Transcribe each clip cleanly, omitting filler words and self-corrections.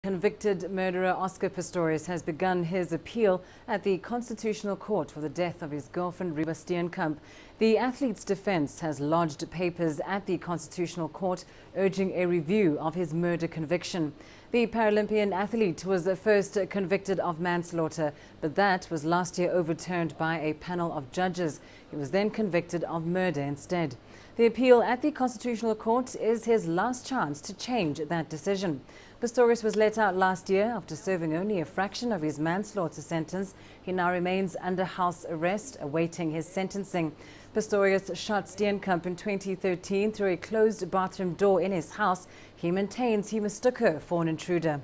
Convicted murderer Oscar Pistorius has begun his appeal at the Constitutional Court for the death of his girlfriend Reeva Steenkamp. The athlete's defense has lodged papers at the Constitutional Court urging a review of his murder conviction. The Paralympian athlete was first convicted of manslaughter, but that was last year overturned by a panel of judges. He was then convicted of murder instead. The appeal at the Constitutional Court is his last chance to change that decision. Pistorius was let out last year after serving only a fraction of his manslaughter sentence. He now remains under house arrest, awaiting his sentencing. Pistorius shot Steenkamp in 2013 through a closed bathroom door in his house. He maintains he mistook her for an intruder.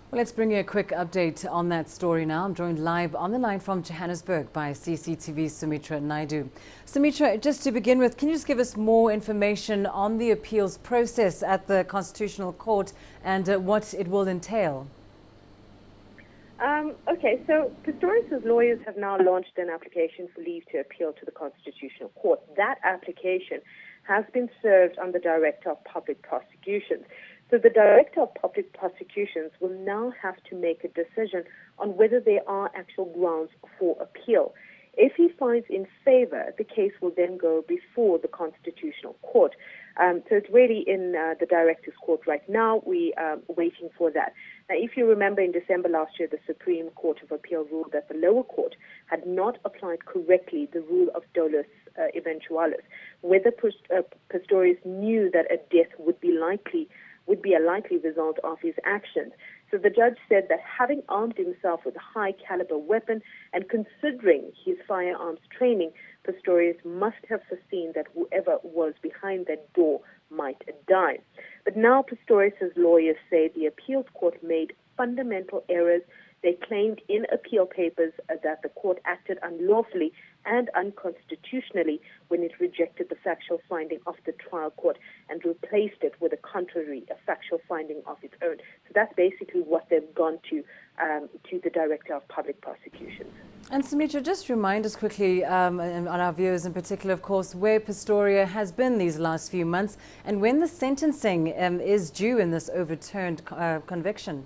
Well, let's bring you a quick update on that story now. I'm joined live on the line from Johannesburg by CCTV's Sumitra Naidu. Sumitra, just to begin with, can you just give us more information on the appeals process at the Constitutional Court and what it will entail? Okay, so Pistorius' lawyers have now launched an application for leave to appeal to the Constitutional Court. That application has been served on the Director of Public Prosecutions. So the Director of Public Prosecutions will now have to make a decision on whether there are actual grounds for appeal. If he finds in favor, the case will then go before the Constitutional Court. So it's really in the Director's Court right now. We are waiting for that. Now, if you remember, in December last year, the Supreme Court of Appeal ruled that the lower court had not applied correctly the rule of dolus eventualis, whether Pistorius knew that a death would be a likely result of his actions. So the judge said that having armed himself with a high-caliber weapon and considering his firearms training, Pistorius must have foreseen that whoever was behind that door might die. But now Pistorius' lawyers say the appeals court made fundamental errors. They claimed in appeal papers that the court acted unlawfully and unconstitutionally when it rejected the factual finding of the trial court and replaced it with a contrary, a factual finding of its own. So that's basically what they've gone to the Director of Public Prosecutions. And Sumitra, just remind us quickly, and on our viewers in particular, of course, where Pistorius has been these last few months and when the sentencing is due in this overturned conviction.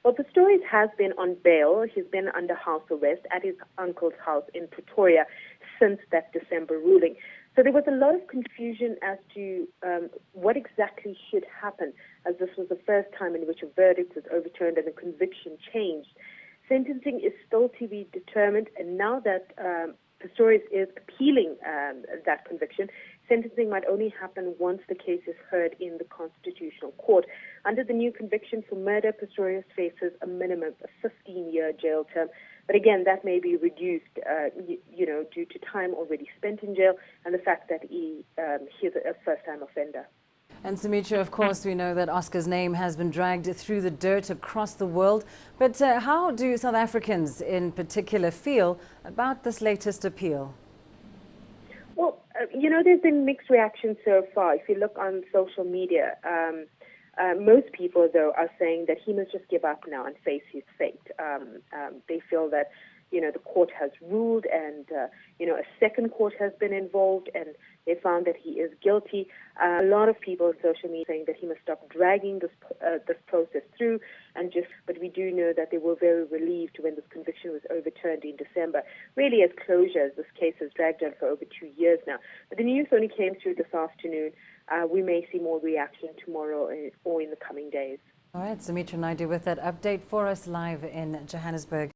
Well, Pistorius has been on bail. He's been under house arrest at his uncle's house in Pretoria since that December ruling. So there was a lot of confusion as to what exactly should happen, as this was the first time in which a verdict was overturned and a conviction changed. Sentencing is still to be determined, and now that Pistorius is appealing that conviction, sentencing might only happen once the case is heard in the Constitutional Court. Under the new conviction for murder, Pistorius faces a minimum of 15-year jail term. But again, that may be reduced, due to time already spent in jail and the fact that he's a first-time offender. And Sumitra, of course, we know that Oscar's name has been dragged through the dirt across the world. But how do South Africans in particular feel about this latest appeal? Well, there's been mixed reactions so far. If you look on social media, most people, though, are saying that he must just give up now and face his fate. They feel that, the court has ruled and, a second court has been involved and they found that he is guilty. A lot of people on social media saying that he must stop dragging this process through but we do know that they were very relieved when this conviction was overturned in December, really as closure, as this case has dragged on for over 2 years now. But the news only came through this afternoon. We may see more reaction tomorrow or in the coming days. All right, Sumitra Naidu with that update for us live in Johannesburg.